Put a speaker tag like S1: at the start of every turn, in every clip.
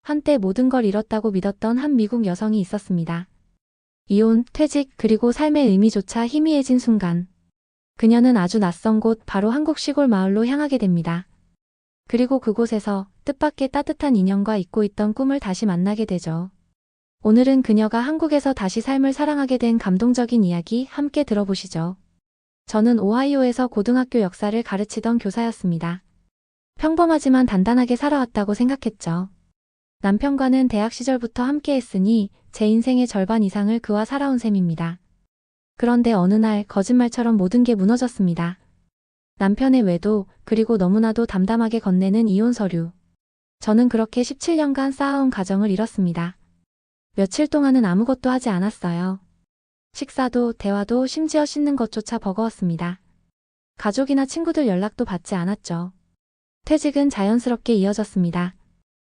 S1: 한때 모든 걸 잃었다고 믿었던 한 미국 여성이 있었습니다. 이혼, 퇴직, 그리고 삶의 의미조차 희미해진 순간. 그녀는 아주 낯선 곳, 바로 한국 시골 마을로 향하게 됩니다. 그리고 그곳에서 뜻밖의 따뜻한 인연과 잊고 있던 꿈을 다시 만나게 되죠. 오늘은 그녀가 한국에서 다시 삶을 사랑하게 된 감동적인 이야기 함께 들어보시죠. 저는 오하이오에서 고등학교 역사를 가르치던 교사였습니다. 평범하지만 단단하게 살아왔다고 생각했죠. 남편과는 대학 시절부터 함께 했으니 제 인생의 절반 이상을 그와 살아온 셈입니다. 그런데 어느 날 거짓말처럼 모든 게 무너졌습니다. 남편의 외도, 그리고 너무나도 담담하게 건네는 이혼 서류. 저는 그렇게 17년간 쌓아온 가정을 잃었습니다. 며칠 동안은 아무것도 하지 않았어요. 식사도, 대화도, 심지어 씻는 것조차 버거웠습니다. 가족이나 친구들 연락도 받지 않았죠. 퇴직은 자연스럽게 이어졌습니다.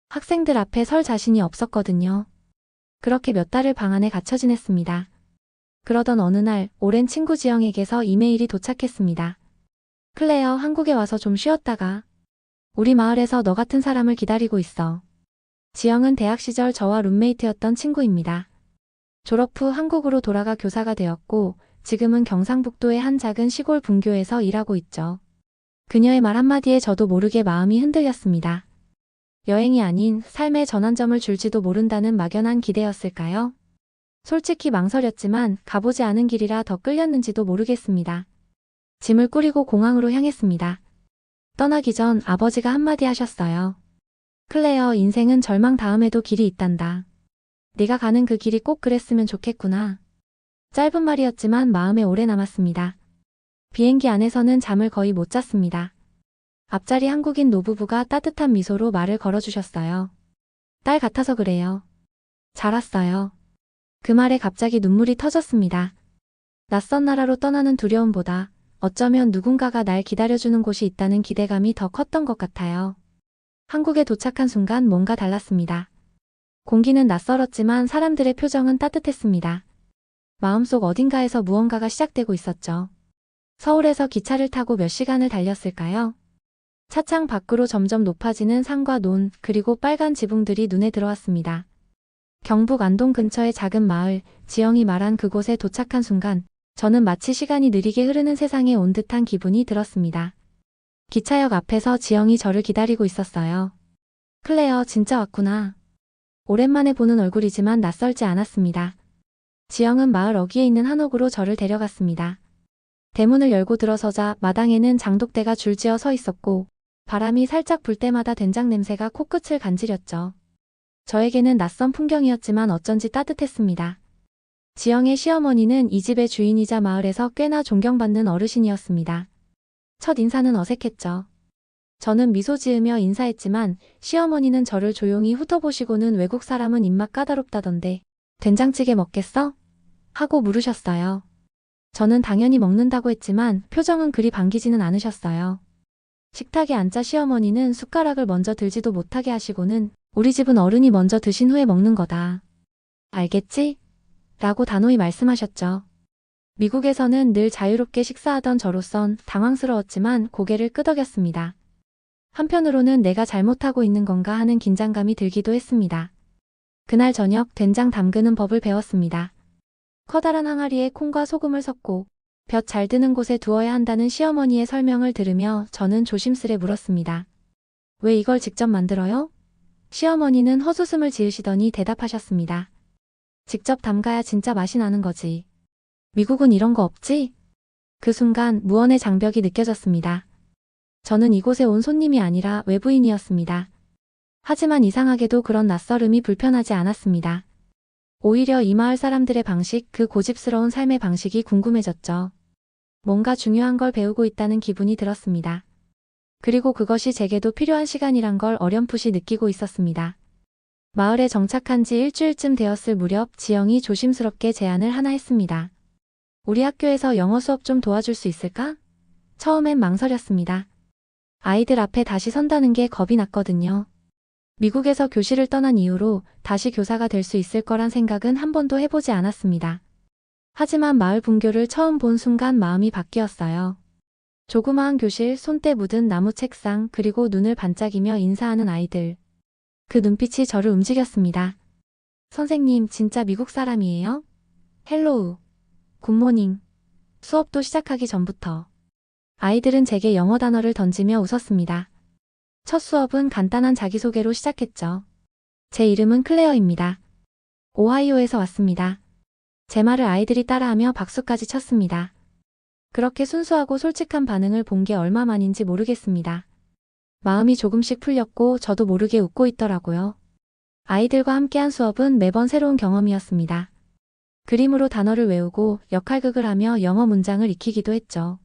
S1: 학생들 앞에 설 자신이 없었거든요. 그렇게 몇 달을 방 안에 갇혀 지냈습니다. 그러던 어느 날 오랜 친구 지영에게서 이메일이 도착했습니다. 클레어, 한국에 와서 좀 쉬었다가. 우리 마을에서 너 같은 사람을 기다리고 있어. 지영은 대학 시절 저와 룸메이트였던 친구입니다. 졸업 후 한국으로 돌아가 교사가 되었고 지금은 경상북도의 한 작은 시골 분교에서 일하고 있죠. 그녀의 말 한마디에 저도 모르게 마음이 흔들렸습니다. 여행이 아닌 삶의 전환점을 줄지도 모른다는 막연한 기대였을까요? 솔직히 망설였지만 가보지 않은 길이라 더 끌렸는지도 모르겠습니다. 짐을 꾸리고 공항으로 향했습니다. 떠나기 전 아버지가 한마디 하셨어요. 클레어, 인생은 절망 다음에도 길이 있단다. 네가 가는 그 길이 꼭 그랬으면 좋겠구나. 짧은 말이었지만 마음에 오래 남았습니다. 비행기 안에서는 잠을 거의 못 잤습니다. 앞자리 한국인 노부부가 따뜻한 미소로 말을 걸어주셨어요. 딸 같아서 그래요. 잘 왔어요. 그 말에 갑자기 눈물이 터졌습니다. 낯선 나라로 떠나는 두려움보다 어쩌면 누군가가 날 기다려주는 곳이 있다는 기대감이 더 컸던 것 같아요. 한국에 도착한 순간 뭔가 달랐습니다. 공기는 낯설었지만 사람들의 표정은 따뜻했습니다. 마음속 어딘가에서 무언가가 시작되고 있었죠. 서울에서 기차를 타고 몇 시간을 달렸을까요? 차창 밖으로 점점 높아지는 산과 논, 그리고 빨간 지붕들이 눈에 들어왔습니다. 경북 안동 근처의 작은 마을, 지영이 말한 그곳에 도착한 순간 저는 마치 시간이 느리게 흐르는 세상에 온 듯한 기분이 들었습니다. 기차역 앞에서 지영이 저를 기다리고 있었어요. 클레어, 진짜 왔구나. 오랜만에 보는 얼굴이지만 낯설지 않았습니다. 지영은 마을 어귀에 있는 한옥으로 저를 데려갔습니다. 대문을 열고 들어서자 마당에는 장독대가 줄지어 서 있었고 바람이 살짝 불 때마다 된장 냄새가 코끝을 간지렸죠. 저에게는 낯선 풍경이었지만 어쩐지 따뜻했습니다. 지영의 시어머니는 이 집의 주인이자 마을에서 꽤나 존경받는 어르신이었습니다. 첫 인사는 어색했죠. 저는 미소 지으며 인사했지만 시어머니는 저를 조용히 훑어보시고는 외국 사람은 입맛 까다롭다던데 된장찌개 먹겠어? 하고 물으셨어요. 저는 당연히 먹는다고 했지만 표정은 그리 반기지는 않으셨어요. 식탁에 앉자 시어머니는 숟가락을 먼저 들지도 못하게 하시고는 우리 집은 어른이 먼저 드신 후에 먹는 거다. 알겠지? 라고 단호히 말씀하셨죠. 미국에서는 늘 자유롭게 식사하던 저로선 당황스러웠지만 고개를 끄덕였습니다. 한편으로는 내가 잘못하고 있는 건가 하는 긴장감이 들기도 했습니다. 그날 저녁 된장 담그는 법을 배웠습니다. 커다란 항아리에 콩과 소금을 섞고 볕 잘 드는 곳에 두어야 한다는 시어머니의 설명을 들으며 저는 조심스레 물었습니다. 왜 이걸 직접 만들어요? 시어머니는 헛웃음을 지으시더니 대답하셨습니다. 직접 담가야 진짜 맛이 나는 거지. 미국은 이런 거 없지? 그 순간 무언의 장벽이 느껴졌습니다. 저는 이곳에 온 손님이 아니라 외부인이었습니다. 하지만 이상하게도 그런 낯설음이 불편하지 않았습니다. 오히려 이 마을 사람들의 방식, 그 고집스러운 삶의 방식이 궁금해졌죠. 뭔가 중요한 걸 배우고 있다는 기분이 들었습니다. 그리고 그것이 제게도 필요한 시간이란 걸 어렴풋이 느끼고 있었습니다. 마을에 정착한 지 일주일쯤 되었을 무렵 지영이 조심스럽게 제안을 하나 했습니다. 우리 학교에서 영어 수업 좀 도와줄 수 있을까? 처음엔 망설였습니다. 아이들 앞에 다시 선다는 게 겁이 났거든요. 미국에서 교실을 떠난 이후로 다시 교사가 될 수 있을 거란 생각은 한 번도 해보지 않았습니다. 하지만 마을 분교를 처음 본 순간 마음이 바뀌었어요. 조그마한 교실, 손때 묻은 나무 책상, 그리고 눈을 반짝이며 인사하는 아이들. 그 눈빛이 저를 움직였습니다. 선생님, 진짜 미국 사람이에요? 헬로우, 굿모닝. 수업도 시작하기 전부터 아이들은 제게 영어 단어를 던지며 웃었습니다. 첫 수업은 간단한 자기소개로 시작했죠. 제 이름은 클레어입니다. 오하이오에서 왔습니다. 제 말을 아이들이 따라하며 박수까지 쳤습니다. 그렇게 순수하고 솔직한 반응을 본 게 얼마만인지 모르겠습니다. 마음이 조금씩 풀렸고 저도 모르게 웃고 있더라고요. 아이들과 함께한 수업은 매번 새로운 경험이었습니다. 그림으로 단어를 외우고 역할극을 하며 영어 문장을 익히기도 했죠.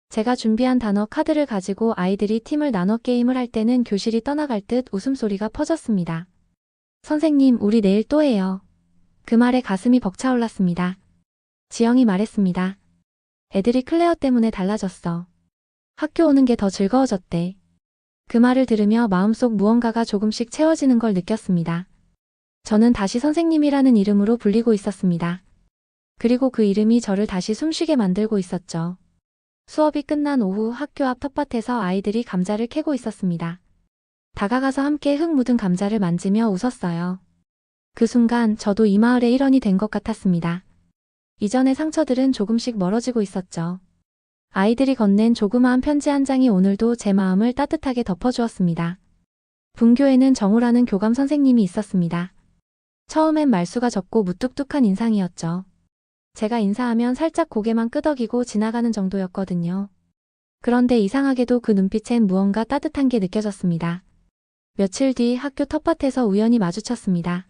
S1: 제가 준비한 단어 카드를 가지고 아이들이 팀을 나눠 게임을 할 때는 교실이 떠나갈 듯 웃음소리가 퍼졌습니다. 선생님, 우리 내일 또 해요. 그 말에 가슴이 벅차올랐습니다. 지영이 말했습니다. 애들이 클레어 때문에 달라졌어. 학교 오는 게 더 즐거워졌대. 그 말을 들으며 마음속 무언가가 조금씩 채워지는 걸 느꼈습니다. 저는 다시 선생님이라는 이름으로 불리고 있었습니다. 그리고 그 이름이 저를 다시 숨쉬게 만들고 있었죠. 수업이 끝난 오후 학교 앞 텃밭에서 아이들이 감자를 캐고 있었습니다. 다가가서 함께 흙 묻은 감자를 만지며 웃었어요. 그 순간 저도 이 마을의 일원이 된 것 같았습니다. 이전의 상처들은 조금씩 멀어지고 있었죠. 아이들이 건넨 조그마한 편지 한 장이 오늘도 제 마음을 따뜻하게 덮어주었습니다. 분교에는 정우라는 교감 선생님이 있었습니다. 처음엔 말수가 적고 무뚝뚝한 인상이었죠. 제가 인사하면 살짝 고개만 끄덕이고 지나가는 정도였거든요. 그런데 이상하게도 그 눈빛엔 무언가 따뜻한 게 느껴졌습니다. 며칠 뒤 학교 텃밭에서 우연히 마주쳤습니다.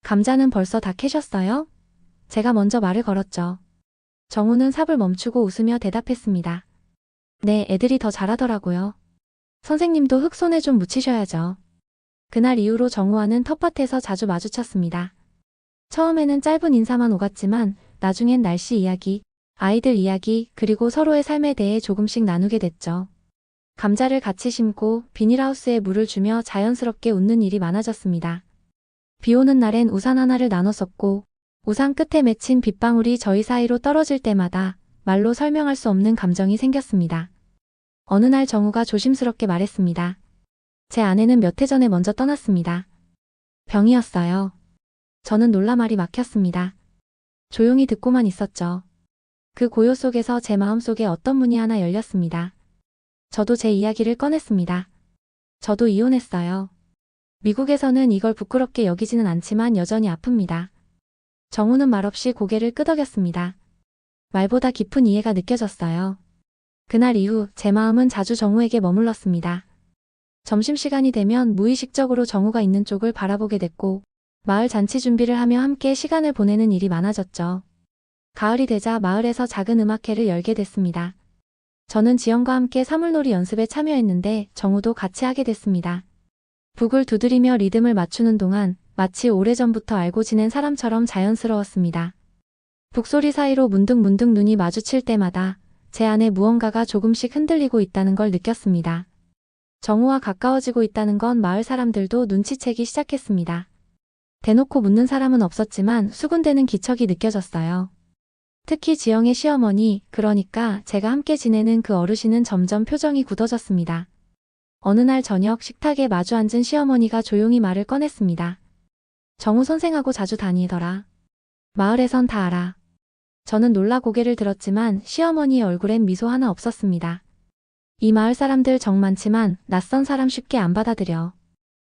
S1: 감자는 벌써 다 캐셨어요? 제가 먼저 말을 걸었죠. 정우는 삽을 멈추고 웃으며 대답했습니다. 네, 애들이 더 잘하더라고요. 선생님도 흙 손에 좀 묻히셔야죠. 그날 이후로 정우와는 텃밭에서 자주 마주쳤습니다. 처음에는 짧은 인사만 오갔지만 나중엔 날씨 이야기, 아이들 이야기, 그리고 서로의 삶에 대해 조금씩 나누게 됐죠. 감자를 같이 심고 비닐하우스에 물을 주며 자연스럽게 웃는 일이 많아졌습니다. 비 오는 날엔 우산 하나를 나눠 썼고 우산 끝에 맺힌 빗방울이 저희 사이로 떨어질 때마다 말로 설명할 수 없는 감정이 생겼습니다. 어느 날 정우가 조심스럽게 말했습니다. 제 아내는 몇 해 전에 먼저 떠났습니다. 병이었어요. 저는 놀라 말이 막혔습니다. 조용히 듣고만 있었죠. 그 고요 속에서 제 마음속에 어떤 문이 하나 열렸습니다. 저도 제 이야기를 꺼냈습니다. 저도 이혼했어요. 미국에서는 이걸 부끄럽게 여기지는 않지만 여전히 아픕니다. 정우는 말없이 고개를 끄덕였습니다. 말보다 깊은 이해가 느껴졌어요. 그날 이후 제 마음은 자주 정우에게 머물렀습니다. 점심시간이 되면 무의식적으로 정우가 있는 쪽을 바라보게 됐고 마을 잔치 준비를 하며 함께 시간을 보내는 일이 많아졌죠. 가을이 되자 마을에서 작은 음악회를 열게 됐습니다. 저는 지영과 함께 사물놀이 연습에 참여했는데 정우도 같이 하게 됐습니다. 북을 두드리며 리듬을 맞추는 동안 마치 오래전부터 알고 지낸 사람처럼 자연스러웠습니다. 북소리 사이로 문득문득 눈이 마주칠 때마다 제 안에 무언가가 조금씩 흔들리고 있다는 걸 느꼈습니다. 정우와 가까워지고 있다는 건 마을 사람들도 눈치채기 시작했습니다. 대놓고 묻는 사람은 없었지만 수군대는 기척이 느껴졌어요. 특히 지영의 시어머니, 그러니까 제가 함께 지내는 그 어르신은 점점 표정이 굳어졌습니다. 어느 날 저녁 식탁에 마주 앉은 시어머니가 조용히 말을 꺼냈습니다. 정우 선생하고 자주 다니더라. 마을에선 다 알아. 저는 놀라 고개를 들었지만 시어머니의 얼굴엔 미소 하나 없었습니다. 이 마을 사람들 정 많지만 낯선 사람 쉽게 안 받아들여.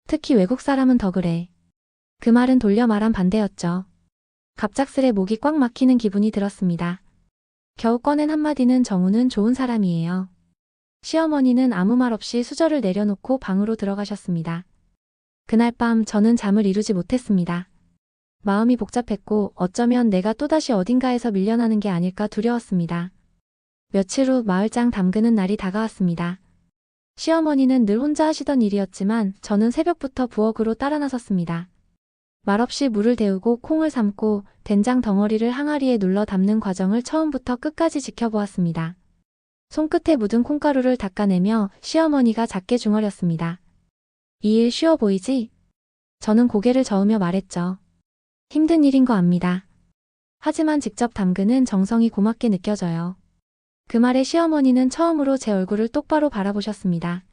S1: 특히 외국 사람은 더 그래. 그 말은 돌려 말한 반대였죠. 갑작스레 목이 꽉 막히는 기분이 들었습니다. 겨우 꺼낸 한마디는 정우는 좋은 사람이에요. 시어머니는 아무 말 없이 수저를 내려놓고 방으로 들어가셨습니다. 그날 밤 저는 잠을 이루지 못했습니다. 마음이 복잡했고 어쩌면 내가 또다시 어딘가에서 밀려나는 게 아닐까 두려웠습니다. 며칠 후 마을장 담그는 날이 다가왔습니다. 시어머니는 늘 혼자 하시던 일이었지만 저는 새벽부터 부엌으로 따라 나섰습니다. 말없이 물을 데우고 콩을 삶고 된장 덩어리를 항아리에 눌러 담는 과정을 처음부터 끝까지 지켜보았습니다. 손끝에 묻은 콩가루를 닦아내며 시어머니가 작게 중얼였습니다. 이 일 쉬워 보이지? 저는 고개를 저으며 말했죠. 힘든 일인 거 압니다. 하지만 직접 담그는 정성이 고맙게 느껴져요. 그 말에 시어머니는 처음으로 제 얼굴을 똑바로 바라보셨습니다.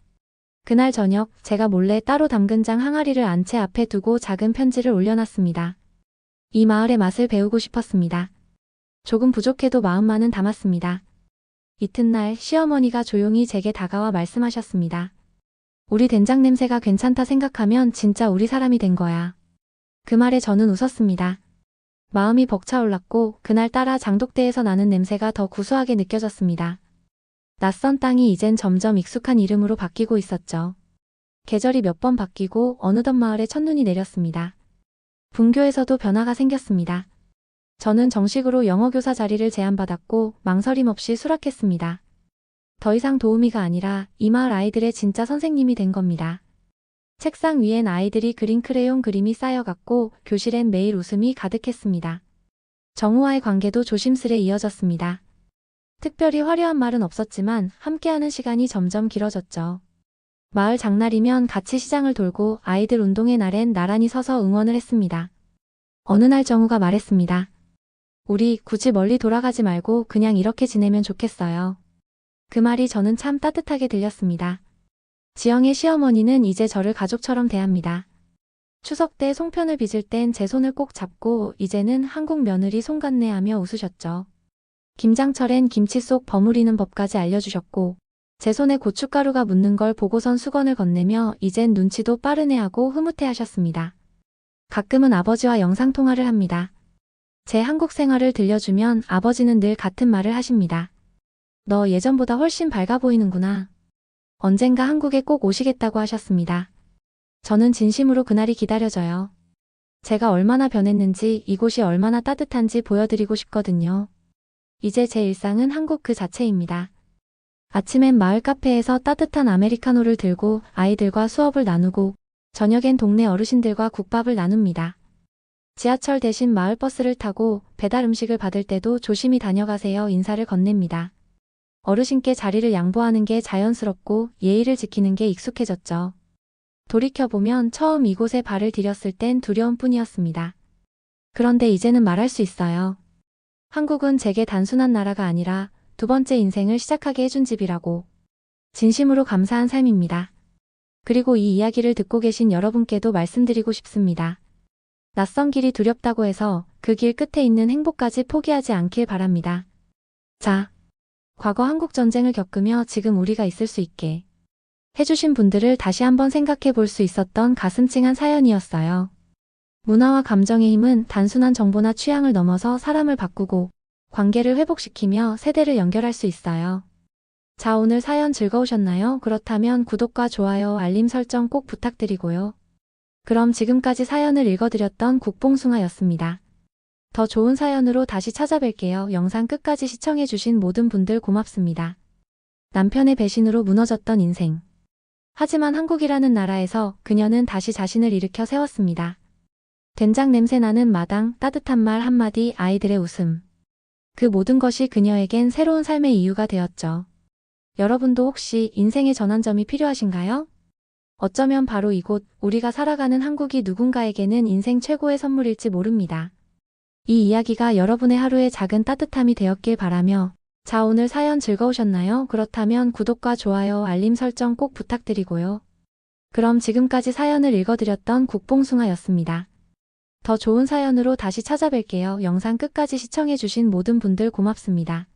S1: 그날 저녁 제가 몰래 따로 담근 장 항아리를 안채 앞에 두고 작은 편지를 올려놨습니다. 이 마을의 맛을 배우고 싶었습니다. 조금 부족해도 마음만은 담았습니다. 이튿날 시어머니가 조용히 제게 다가와 말씀하셨습니다. 우리 된장 냄새가 괜찮다 생각하면 진짜 우리 사람이 된 거야. 그 말에 저는 웃었습니다. 마음이 벅차올랐고 그날따라 장독대에서 나는 냄새가 더 구수하게 느껴졌습니다. 낯선 땅이 이젠 점점 익숙한 이름으로 바뀌고 있었죠. 계절이 몇 번 바뀌고 어느덧 마을에 첫눈이 내렸습니다. 분교에서도 변화가 생겼습니다. 저는 정식으로 영어교사 자리를 제안받았고 망설임 없이 수락했습니다. 더 이상 도우미가 아니라 이 마을 아이들의 진짜 선생님이 된 겁니다. 책상 위엔 아이들이 그린 크레용 그림이 쌓여갔고 교실엔 매일 웃음이 가득했습니다. 정우와의 관계도 조심스레 이어졌습니다. 특별히 화려한 말은 없었지만 함께하는 시간이 점점 길어졌죠. 마을 장날이면 같이 시장을 돌고 아이들 운동회 날엔 나란히 서서 응원을 했습니다. 어느 날 정우가 말했습니다. 우리 굳이 멀리 돌아가지 말고 그냥 이렇게 지내면 좋겠어요. 그 말이 저는 참 따뜻하게 들렸습니다. 지영의 시어머니는 이제 저를 가족처럼 대합니다. 추석 때 송편을 빚을 땐 제 손을 꼭 잡고 이제는 한국 며느리 손 같네 하며 웃으셨죠. 김장철엔 김치 속 버무리는 법까지 알려주셨고 제 손에 고춧가루가 묻는 걸 보고선 수건을 건네며 이젠 눈치도 빠르네 하고 흐뭇해 하셨습니다. 가끔은 아버지와 영상통화를 합니다. 제 한국 생활을 들려주면 아버지는 늘 같은 말을 하십니다. 너 예전보다 훨씬 밝아 보이는구나. 언젠가 한국에 꼭 오시겠다고 하셨습니다. 저는 진심으로 그날이 기다려져요. 제가 얼마나 변했는지 이곳이 얼마나 따뜻한지 보여드리고 싶거든요. 이제 제 일상은 한국 그 자체입니다. 아침엔 마을 카페에서 따뜻한 아메리카노를 들고 아이들과 수업을 나누고 저녁엔 동네 어르신들과 국밥을 나눕니다. 지하철 대신 마을버스를 타고 배달 음식을 받을 때도 조심히 다녀가세요 인사를 건넵니다. 어르신께 자리를 양보하는 게 자연스럽고 예의를 지키는 게 익숙해졌죠. 돌이켜보면 처음 이곳에 발을 디뎠을 땐 두려움 뿐이었습니다. 그런데 이제는 말할 수 있어요. 한국은 제게 단순한 나라가 아니라 두 번째 인생을 시작하게 해준 집이라고. 진심으로 감사한 삶입니다. 그리고 이 이야기를 듣고 계신 여러분께도 말씀드리고 싶습니다. 낯선 길이 두렵다고 해서 그 길 끝에 있는 행복까지 포기하지 않길 바랍니다. 자, 과거 한국 전쟁을 겪으며 지금 우리가 있을 수 있게 해주신 분들을 다시 한번 생각해 볼 수 있었던 가슴 찡한 사연이었어요. 문화와 감정의 힘은 단순한 정보나 취향을 넘어서 사람을 바꾸고 관계를 회복시키며 세대를 연결할 수 있어요. 자, 오늘 사연 즐거우셨나요? 그렇다면 구독과 좋아요, 알림 설정 꼭 부탁드리고요. 그럼 지금까지 사연을 읽어드렸던 국봉숭아였습니다. 더 좋은 사연으로 다시 찾아뵐게요. 영상 끝까지 시청해주신 모든 분들 고맙습니다. 남편의 배신으로 무너졌던 인생. 하지만 한국이라는 나라에서 그녀는 다시 자신을 일으켜 세웠습니다. 된장 냄새 나는 마당, 따뜻한 말 한마디, 아이들의 웃음. 그 모든 것이 그녀에겐 새로운 삶의 이유가 되었죠. 여러분도 혹시 인생의 전환점이 필요하신가요? 어쩌면 바로 이곳, 우리가 살아가는 한국이 누군가에게는 인생 최고의 선물일지 모릅니다. 이 이야기가 여러분의 하루의 작은 따뜻함이 되었길 바라며 자, 오늘 사연 즐거우셨나요? 그렇다면 구독과 좋아요, 알림 설정 꼭 부탁드리고요. 그럼 지금까지 사연을 읽어드렸던 국봉숭아였습니다. 더 좋은 사연으로 다시 찾아뵐게요. 영상 끝까지 시청해주신 모든 분들 고맙습니다.